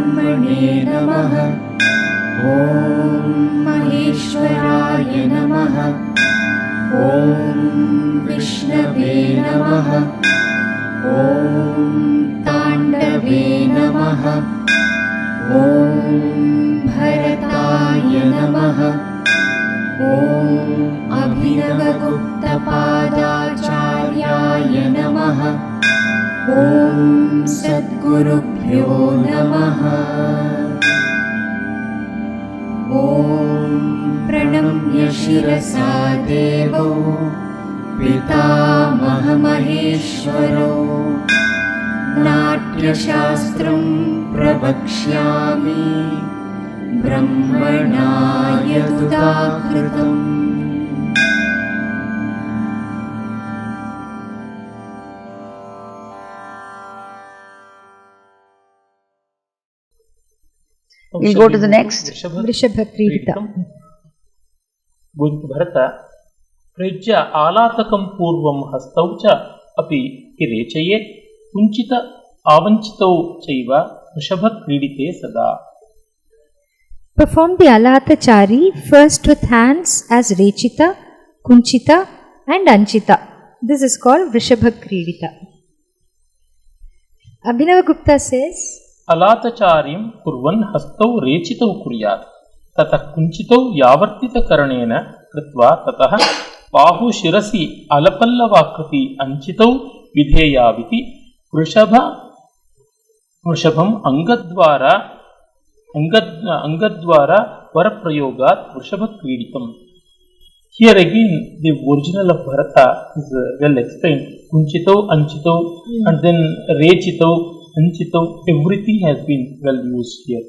ब्रह्मणे नमः। ॐ महेश्वराय नमः। ॐ विष्णवे नमः। ॐ ताण्डवे नमः। ॐ भरताय नमः। ॐ अभिनवगुप्तपादाचार्याय नमः। ॐ सद्गुरुभ्यो नमः। ॐ प्रणम्य शिरसा देवो पितामहमहेश्वरो नाट्यशास्त्रं प्रवक्ष्यामि ब्रह्मणा यदुदाहृतम्। We'll go to the next. Vrishabha Kridita. Bharata Prajya Alatakam Purvam Hastaucha Api Kirechaye Kunchita Avanchitau Chaiva Vrishabha Kridite Sada. Perform the Alatachari first with hands as Rechita, Kunchita and Anchita. This is called Vrishabha Kridita. Abhinavagupta says, Alatacharim kurvan hastau rechitau kuryat tatah kunchitau yavartita karanena kritva tatah bahu shirasi alapallavakriti anchitau vidheyaviti vrishabham angadvara varaprayogat vrishabha kriditam. Here again the original of Bharata is well explained. Kunchitau, Anchitau and then Rechitau, Anchitau, everything has been well used here.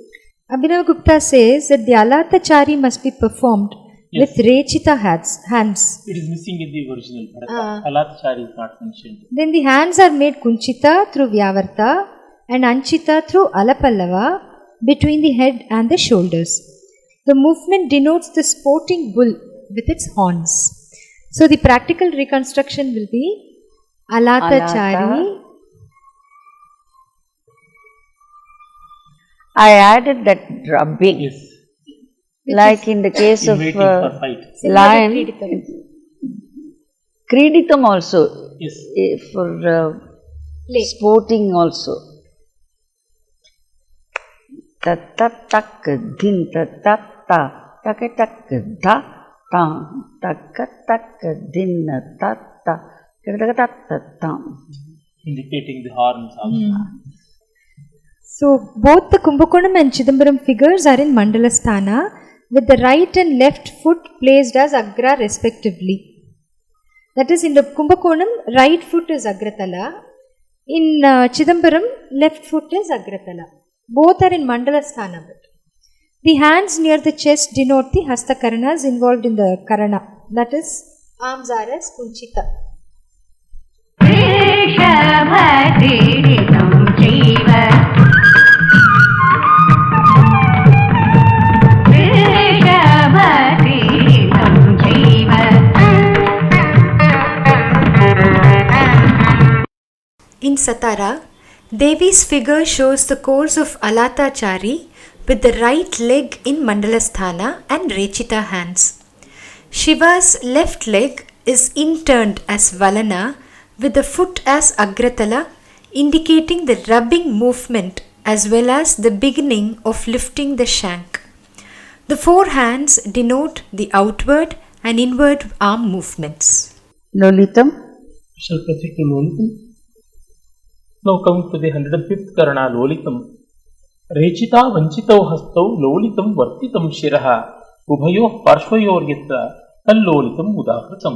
Abhinavagupta says that the Alatachari must be performed with Rechita hands. It is missing in the original Bharata. Alatachari is not mentioned. Then the hands are made Kunchita through Vyavarta and Anchita through Alapallava between the head and the shoulders. The movement denotes the sporting bull with its horns. So the practical reconstruction will be Alatachari. I added that rubbing. Yes. Like in the case of lion. Kriditam also. Yes. For sporting also. Tatatak din tatata takatak da ta takatak din tata tata. Indicating the horns also. So both the Kumbakonam and Chidambaram figures are in Mandalasthana with the right and left foot placed as Agra respectively. That is, in the Kumbakonam, right foot is Agratala. In Chidambaram, left foot is Agratala. Both are in Mandalasthana. The hands near the chest denote the Hasta Karanas involved in the Karana. That is, arms are as Kunchita. In Satara, Devi's figure shows the course of Alatachari with the right leg in Mandalasthana and Rechita hands. Shiva's left leg is inturned as Valana with the foot as Agratala, indicating the rubbing movement as well as the beginning of lifting the shank. The four hands denote the outward and inward arm movements. Lolitam. Shall proceed to Lolitam. Now come to the 105th Karana Lolitam. Rechita vanchitau hastau lolitam vartitam shiraha ubhayoh parshvayoryatra kallolitam udahritam.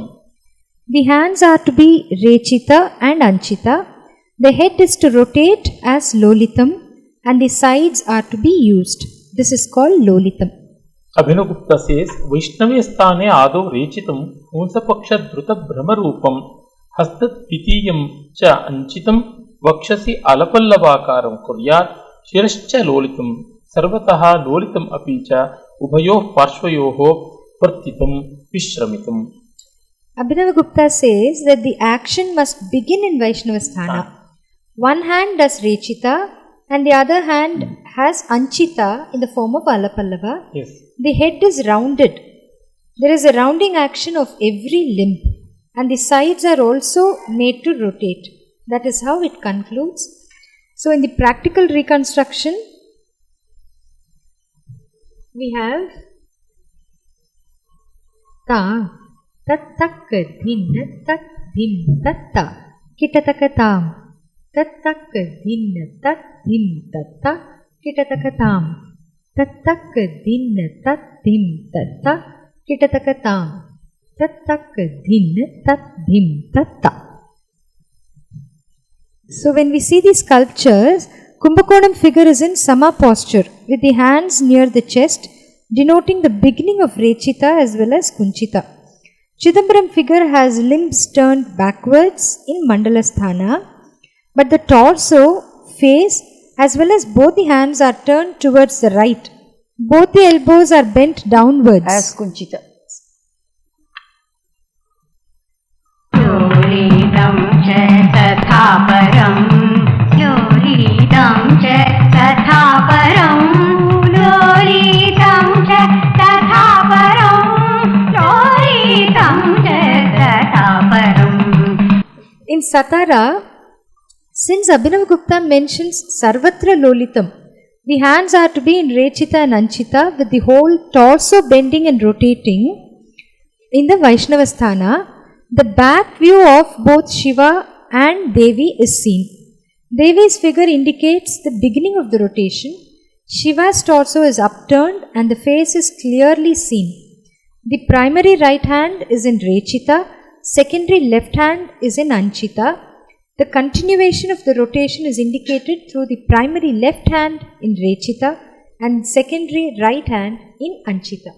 The hands are to be Rechita and Anchita. The head is to rotate as Lolitam and the sides are to be used. This is called Lolitam. Abhinavagupta says, Vaishnave sthane ado rechitam unsapaksha dhruta brahmarupam hastat pitiyam cha anchitam vakshasi alapallavakaram kuryat shirascha lolitam sarvataha lolitam apicha ubhayoh parshvayoho vartitam vishramitam. Abhinavagupta says that the action must begin in Vaishnavasthana. One hand does Rechita and the other hand has Anchita in the form of Alapallava. Yes. The head is rounded. There is a rounding action of every limb, and the sides are also made to rotate. That is how it concludes. So in the practical reconstruction, we have ta, tat tak din, tat din, tatta, kitatakatam, tat tak din, tat din, tatta, kitatakatam, tat tak din, tat din, tatta, kitatakatam, tat tak din, tat din, tatta. So when we see these sculptures, Kumbakonam figure is in Sama posture with the hands near the chest, denoting the beginning of Rechita as well as Kunchita. Chidambaram figure has limbs turned backwards in Mandalasthana, but the torso, face as well as both the hands are turned towards the right. Both the elbows are bent downwards. As Kunchita. लोलितं च तथा परं लोलितं च तथा परं लोलितं च तथा परं लोलितं च तथा परं. In Satara, since Abhinavagupta mentions Sarvatra Lolitam, the hands are to be in Rechita and Anchita with the whole torso bending and rotating. In the Vaishnavasthana, the back view of both Shiva and Devi is seen. Devi's figure indicates the beginning of the rotation. Shiva's torso is upturned and the face is clearly seen. The primary right hand is in Rechita, secondary left hand is in Anchita. The continuation of the rotation is indicated through the primary left hand in Rechita and secondary right hand in Anchita.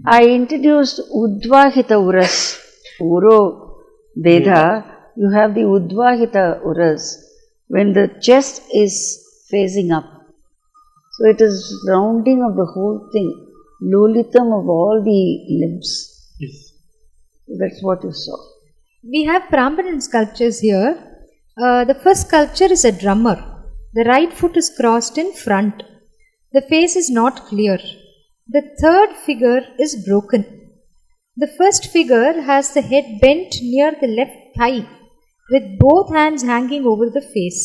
I introduced Udvahita Uras. Uro Veda, you have the Udvahita Uras when the chest is facing up. So it is rounding of the whole thing, lolitam of all the limbs. Yes. That's what you saw. We have Prambanan sculptures here. The first sculpture is a drummer. The right foot is crossed in front. The face is not clear. The third figure is broken. The first figure has the head bent near the left thigh with both hands hanging over the face.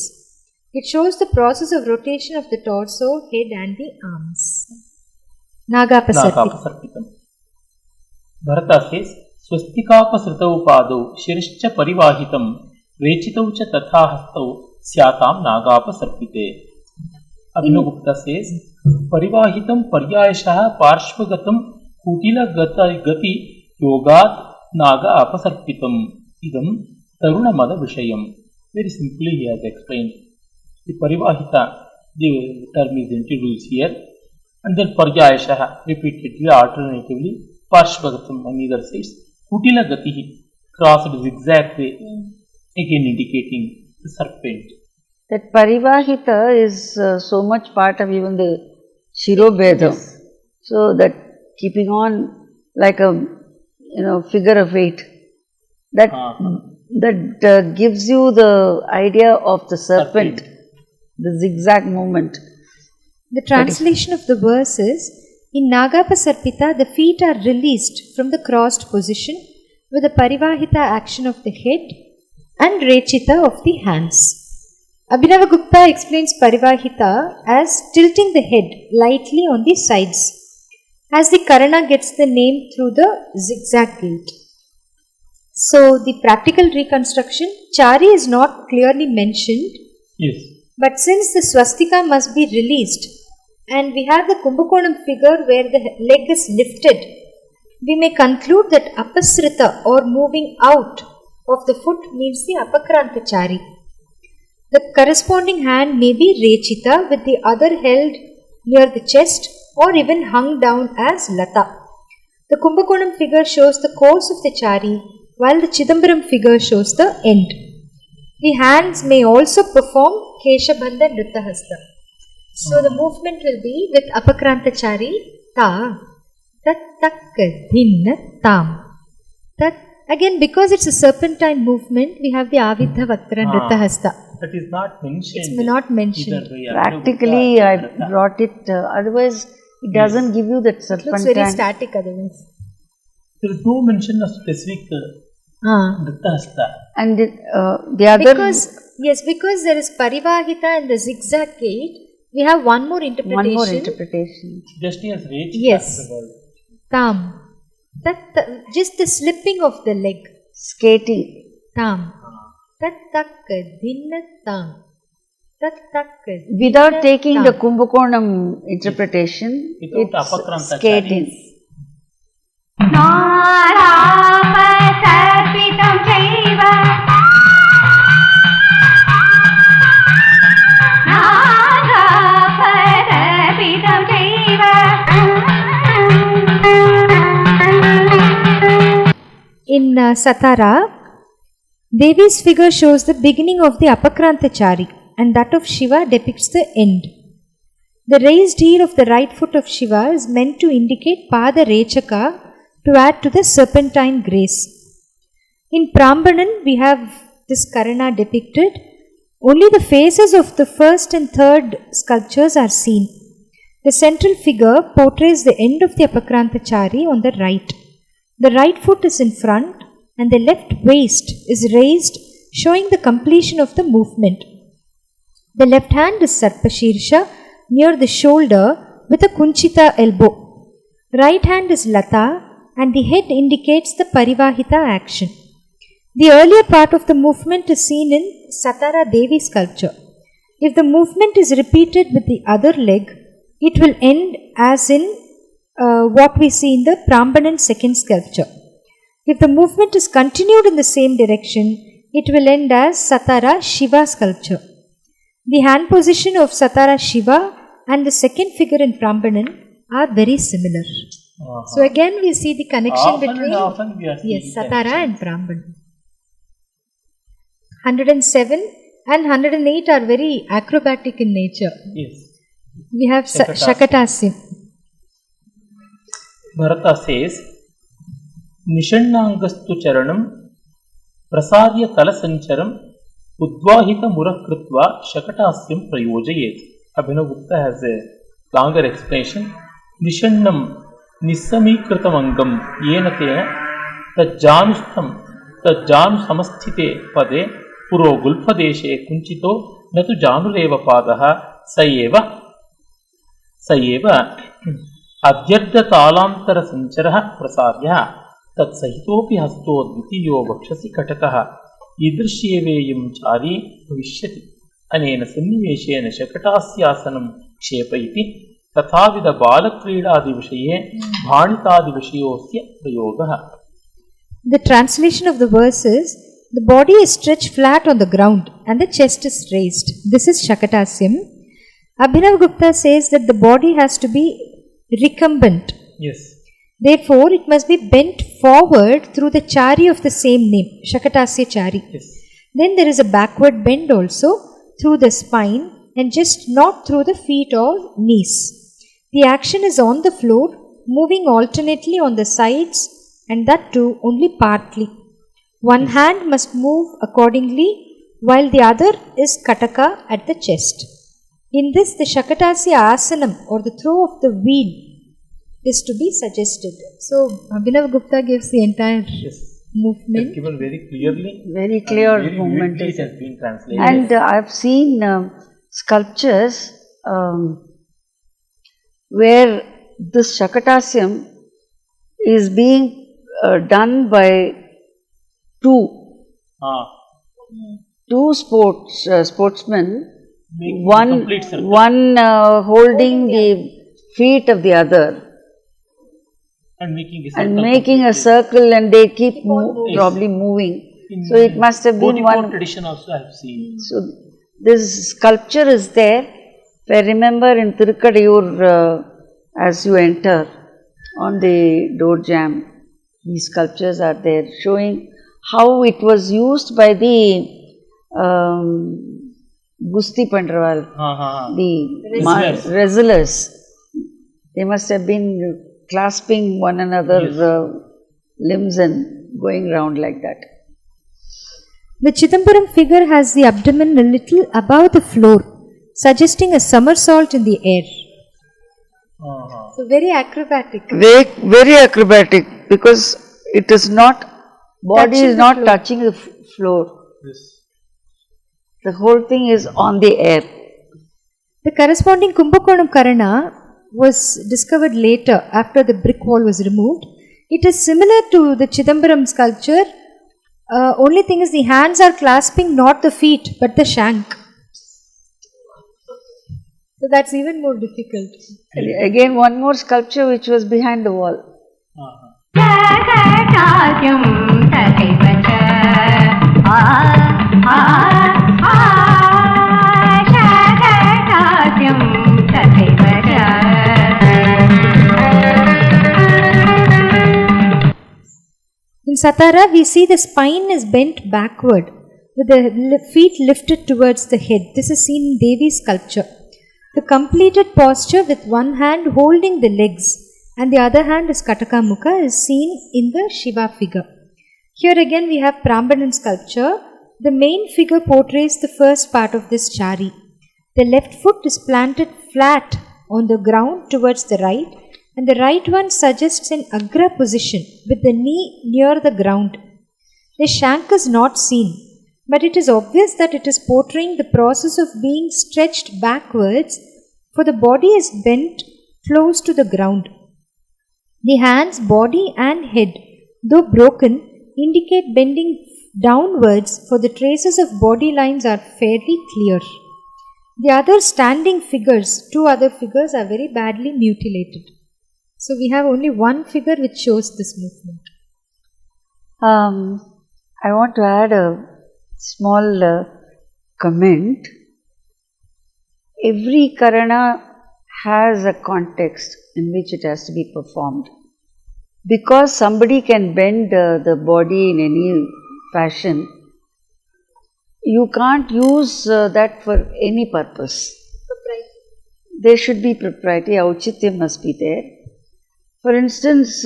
It shows the process of rotation of the torso, head and the arms. Nagapasarpitam. Bharata says, Swastikapasritau padau shirishcha parivahitam rechitau cha tatha hastau syatam nagapasarpite. Abhinavagupta says, Parivahitam paryayashaha parshvagatam kutila gati yogat naga apasarpitam idam tarunamada vishayam. Very simply he has explained. The parivahita, the term is introduced here, and then paryayashaha repeatedly, alternatively, parshvagatam on either sides, kutila gatihi, crossed zigzag way, again indicating the serpent. That parivahita is so much part of even the Shirobheda. Yes. So that keeping on like a figure of 8, that gives you the idea of the serpent, the zigzag movement. The translation of the verse is, in Nagapasarpita, the feet are released from the crossed position with the parivahita action of the head and rechita of the hands. Abhinavagupta explains parivahita as tilting the head lightly on the sides, as the Karana gets the name through the zigzag gait. So the practical reconstruction, Chari is not clearly mentioned. Yes. But since the swastika must be released and we have the Kumbakonam figure where the leg is lifted, we may conclude that apasrita or moving out of the foot means the apakranta chari. The corresponding hand may be rechita with the other held near the chest or even hung down as lata. The Kumbakonam figure shows the course of the chari while the Chidambaram figure shows the end. The hands may also perform Keshabandha Nrtta Hasta. So the movement will be with Apakranta Chari, ta, tat takka dhinna tam. Tat, again because it's a serpentine movement, we have the Avidha Vaktara Nrtta Hasta. that is not mentioned. It's not mentioned. Practically, I brought it. Otherwise, it doesn't give you that It looks serpentine. very static otherwise. There is no mention of specific Nrtta Hasta. And the other Because there is Parivahita and the zigzag gait, we have one more interpretation. one more interpretation. Just as Rachita. Yes. Tam. Just the slipping of the leg. Skating. Tam. Tat takka dinna tam. Tat takka. Without taking the Kumbakonam interpretation, Without it's apakranta skating. नारापसर्पितं चैव नारापसर्पितं चैव In Satara, Devi's figure shows the beginning of the Apakrantachari and that of Shiva depicts the end. The raised heel of the right foot of Shiva is meant to indicate Pada Rechaka to add to the serpentine grace. In Prambanan, we have this Karana depicted. Only the faces of the first and third sculptures are seen. The central figure portrays the end of the Apakrantachari on the right. The right foot is in front and the left waist is raised, showing the completion of the movement. The left hand is Sarpashirsha near the shoulder with a Kunchita elbow. Right hand is Lata and the head indicates the Parivahita action. The earlier part of the movement is seen in Satara Devi sculpture. If the movement is repeated with the other leg, it will end as in what we see in the Prambanan second sculpture. If the movement is continued in the same direction, it will end as Satara Shiva sculpture. The hand position of Satara Shiva and the second figure in Prambanan are very similar. So again we see the connection between we are seeing Satara and Prambanan. 107 and 108 are very acrobatic in nature. Yes. We have shakatasi. Bharata says, Nishannangastu charanam prasarya talasancharam udvahita murakritva shakatasyam prayojayet. Abhinav Gupta has a longer explanation. Nishannam nissamikritamangam yenatena tajjanu samasthite pade puro gulpadeshe kunchito natu janureva padaha sayeva अद्यर्ध तालांतर संचरः प्रसार्यः तत्सहितोऽपि हस्तो द्वितीयो वक्षसि कटकः ईदृश्येवेयं चारी भविष्यति अनेन सन्निवेशेन शकटास्यासनं क्षेपयति तथाविध बालक्रीडादिविषये भाणितादिविषयोऽस्य प्रयोगः. The translation of the verse is, the body is stretched flat on the ground and the chest is raised. This is Shakatasyam. Abhinav Gupta says that the body has to be recumbent. Yes. Therefore, it must be bent forward through the chari of the same name, Shakatasya chari. Yes. Then there is a backward bend also through the spine and just not through the feet or knees. The action is on the floor, moving alternately on the sides and that too only partly. One hand must move accordingly while the other is kataka at the chest. In this, the Shakatasya asanam or the throw of the wheel is to be suggested. So, Abhinav Gupta gives the entire movement. It's given very clearly. Very clear very movement. It has been translated. And I've seen sculptures where this Shakatasyam is being done by two sportsmen. One holding the feet of the other and making a circle, and they keep probably moving. So it must have been one tradition also I have seen. So this sculpture is there. If I remember in Tirukadayur, as you enter on the door jamb, these sculptures are there showing how it was used by the Gusti Pandraval, the wrestlers. They must have been clasping one another's limbs and going round like that. The Chidambaram figure has the abdomen a little above the floor, suggesting a somersault in the air. So very acrobatic. Very, very acrobatic, because it is not, body Touching is the not floor. touching the floor. Yes. The whole thing is on the air. The corresponding Kumbakonam Karana was discovered later after the brick wall was removed. It is similar to the Chidambaram sculpture. Only thing is the hands are clasping not the feet but the shank. So that's even more difficult. Again, one more sculpture which was behind the wall. Shakatasyam tataivacha. Shakatasyam tataivacha. In Satara, we see the spine is bent backward with the feet lifted towards the head. This is seen in Devi's sculpture. The completed posture with one hand holding the legs and the other hand is Kataka Mukha is seen in the Shiva figure. Here again we have Prambanan sculpture. The main figure portrays the first part of this chari. The left foot is planted flat on the ground towards the right, and the right one suggests an agra position with the knee near the ground. The shank is not seen, but it is obvious that it is portraying the process of being stretched backwards, for the body is bent close to the ground. The hands, body and head, though broken, indicate bending downwards, for the traces of body lines are fairly clear. The other standing figures, two other figures, are very badly mutilated. So we have only one figure which shows this movement. I want to add a small comment. Every Karana has a context in which it has to be performed. Because somebody can bend the body in any fashion, you can't use that for any purpose. There should be propriety, auchityam must be there. For instance,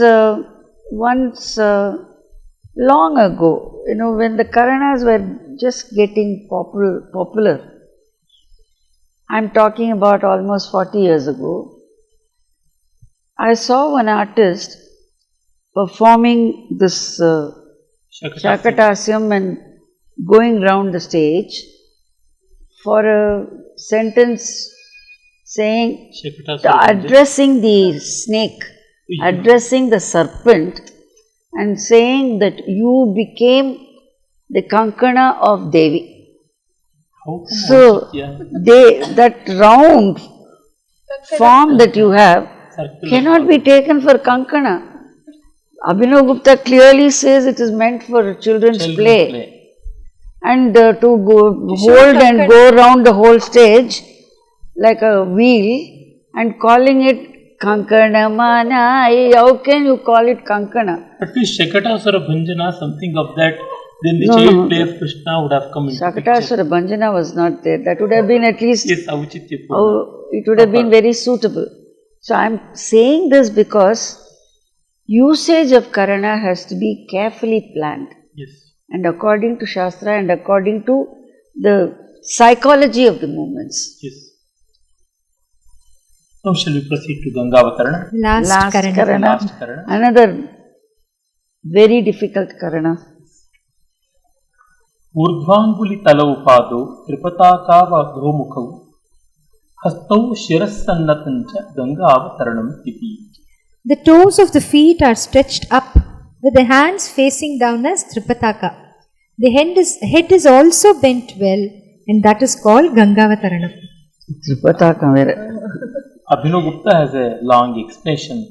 once long ago, when the Karanas were just getting popular, I'm talking about almost 40 years ago, I saw one artist performing this Shakatasyam and going round the stage for a sentence saying, addressing the snake, addressing the serpent, and saying that you became the Kankana of Devi. So, that round form that you have cannot be taken for Kankana. Abhinav Gupta clearly says it is meant for children's play. And to hold and go round the whole stage like a wheel and calling it Kankana Mana. How can you call it Kankana? At least Shakatasura Bhanjana, something of that, then the child play of Krishna would have come into Shakatasura Bhanjana was not there. That would have been at least, yes, it would have been very suitable. So I am saying this because usage of Karana has to be carefully planned. Yes. And according to Shastra and according to the psychology of the movements. Yes. Now shall we proceed to Gangavataram? Last Karana. Last Karana. Another very difficult Karana. Urdhvanguli talau tripataka dhromukau hastau shirassannatancha Gangavataranam titi. The toes of the feet are stretched up with the hands facing down as Tripataka. The head is also bent well, and that is called Gangavataranam. Tripataka vera. Abhinav Gupta has a long explanation.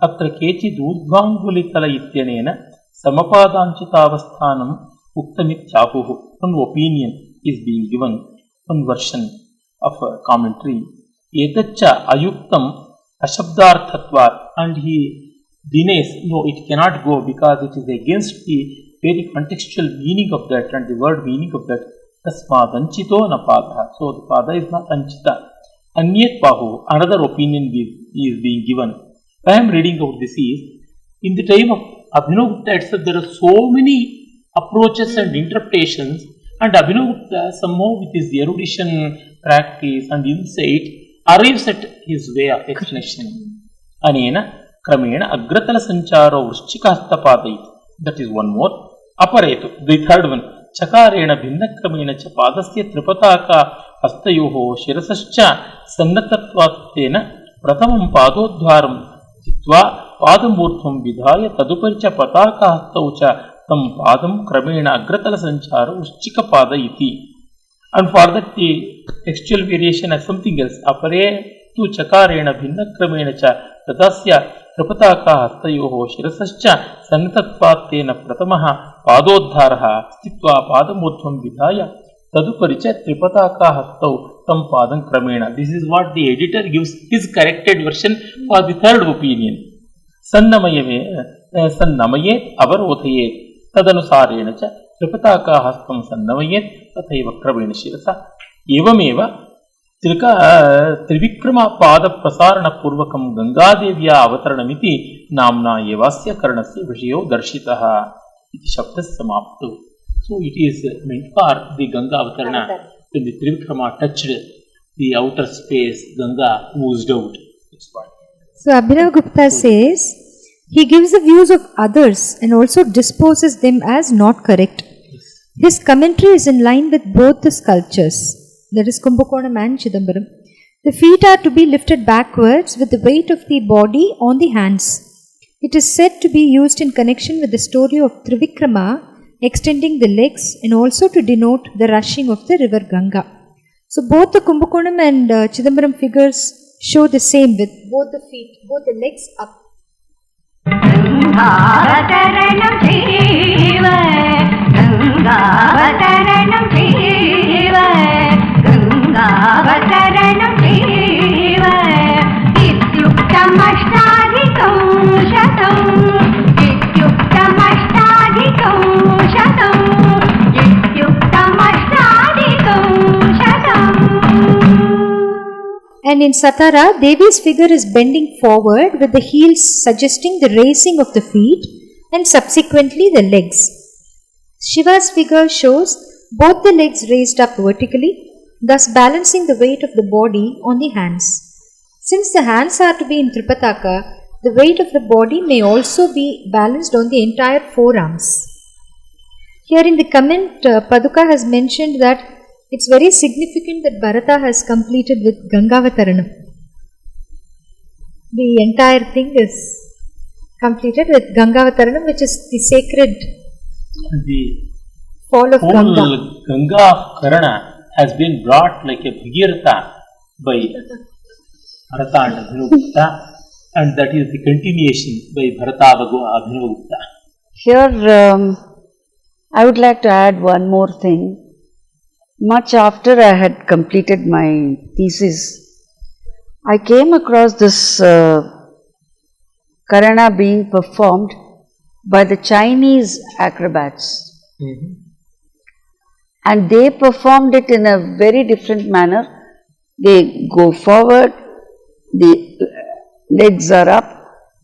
Atra kechi urdhvanguli tala ityanena samapadanchitavasthanam uktamit chapuhu. One opinion is being given, one version of a commentary. Etacha ayuktam ashabdarthatvat, and he denies, no, it cannot go because it is against the very contextual meaning of that and the word meaning of that. Tasmad anchito na pada. So the pada is not anchita. Anyat pahu, another opinion is being given. Why I am reading out this is, in the time of Abhinav Gupta itself, there are so many approaches and interpretations, and Abhinavagupta somehow with his erudition, practice and insight arrives at his way of explanation. Anena Kramena Agratala Sancharo Vrushchikahastapadaiti. That is one more. Aparetu, the third one. Chakarena Bhinnakramena cha Padasya Tripataka Hastayoho Shirasascha Sannatatvatena Pratamam Padodhvaram Chitva Padamurtham Vidhaya Taduparicha Pataka Hastaucha Tam Padam Kramena Agratala Sancharo Vrushchikapada iti. And for that the textual variation as something else. Apare tu chakarena bhinnakramena cha tadasya tripataka hastayoho shirasascha sannatatvatena pratamaha padodharaha stitva padamurthvam vidhaya taduparicha tripataka hastau tam padam kramena. This is what the editor gives his corrected version for the third opinion. Sannamayet avarodhayet tadanusareena cha tripataka hastam sannavayet tathaiva kramena shirasa evameva Trivikrama पाद प्रसारण पूर्वकं गंगादेव्या अवतरणमिति नाम्ना एवास्य करणस्य विषयो दर्शितः इति शब्दः समाप्तो. So it is meant for the Ganga avatarana when the Trivikrama touched the outer space, Ganga oozed out. So Abhinavagupta says he gives the views of others and also disposes them as not correct. His commentary is in line with both the sculptures, that is Kumbakonam and Chidambaram. The feet are to be lifted backwards with the weight of the body on the hands. It is said to be used in connection with the story of Trivikrama extending the legs and also to denote the rushing of the river Ganga. So both the Kumbakonam and Chidambaram figures show the same with both the feet, both the legs up. Gangavataranam Shiva, Gangavataranam Shiva, Gangavataranam Shiva, Ityuktamashtadikam shatam, Ityuktamashtadikam shatam, Ityuktamashtadikam shatam. And in Satara, Devi's figure is bending forward with the heels suggesting the raising of the feet and subsequently the legs. Shiva's figure shows both the legs raised up vertically, thus balancing the weight of the body on the hands. Since the hands are to be in Tripataka, the weight of the body may also be balanced on the entire forearms. Here in the comment, Paduka has mentioned that it's very significant that Bharata has completed with Gangavataranam. The entire thing is completed with Gangavataranam, which is the sacred fall of Ganga. Ganga of Karana has been brought like a Bhagirath by Bharata and Abhinavagupta, and that is the continuation by Bharata Abhinavagupta. Here, I would like to add one more thing. Much after I had completed my thesis, I came across this Karana being performed by the Chinese acrobats. Mm-hmm. And they performed it in a very different manner. They go forward, the legs are up,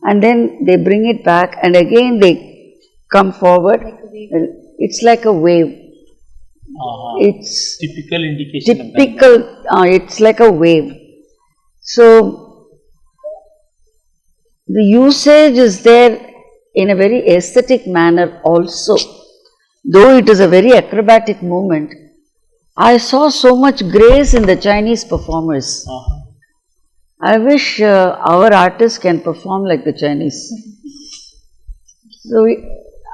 and then they bring it back, and again they come forward. It's like a wave. It's typical indication of it's like a wave. So the usage is there in a very aesthetic manner also. Though it is a very acrobatic movement, I saw so much grace in the Chinese performers. I wish our artists can perform like the Chinese. So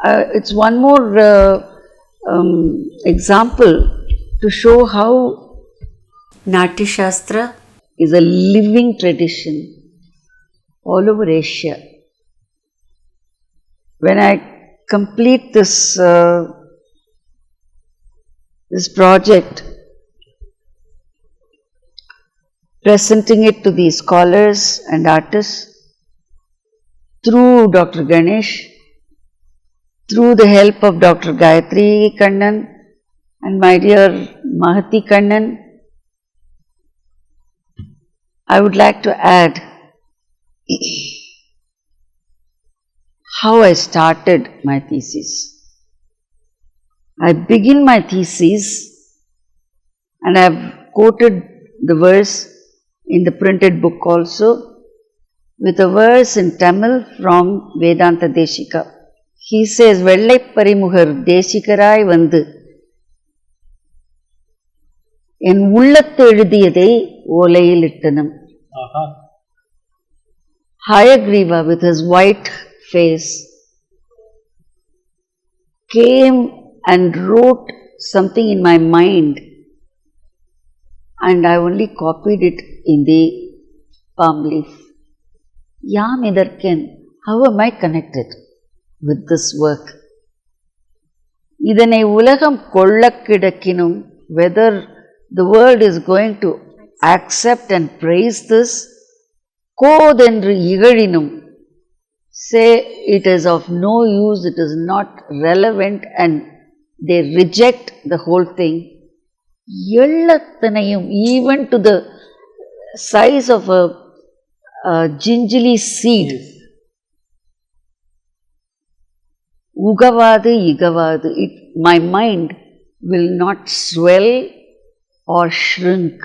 it's one more example to show how Natya Shastra is a living tradition all over Asia. When I complete this project, presenting it to the scholars and artists through Dr. Ganesh, through the help of Dr. Gayatri Kannan and my dear Mahati Kannan, I would like to add how I started my thesis. I begin my thesis, and I have quoted the verse in the printed book also, with a verse in Tamil from Vedanta Deshika. He says, Vellai Parimugar Deshikarai Vandu என் உள்ளத்து எழுதியதை ஓலையில் இட்டனம். Hayagriva with his white face came and wrote something in my mind, and I only copied it in the palm leaf. Yam idarken, how am I connected with this work? இதனை உலகம் கொள்ளக் கிடக்கினும், whether the world is going to accept and praise this, கோதென்று இகழினும், say it is of no use, it is not relevant, and they reject the whole thing. எள்ளத்தனையும், even to the size of a gingerly seed, ugavadu igavadu, my mind will not swell or shrink.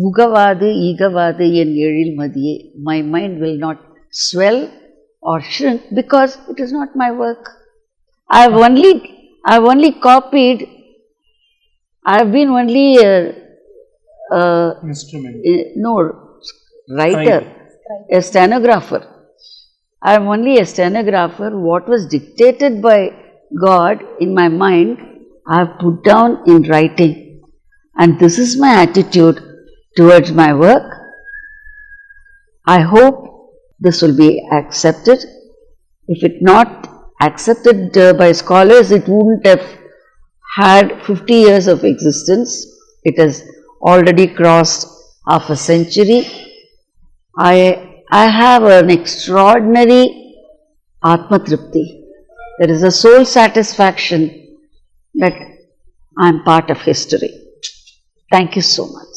Ugavadu igavadu en ezhil madiye, my mind will not swell or shrink because it is not my work. I have only copied. I have been only instrument. No, writer, a stenographer. I am only a stenographer. What was dictated by God in my mind, I have put down in writing. And this is my attitude towards my work. I hope this will be accepted. If it not accepted by scholars, it wouldn't have had 50 years of existence. It has already crossed half a century. I have an extraordinary Atma Tripti. There is a soul satisfaction that I am part of history. Thank you so much.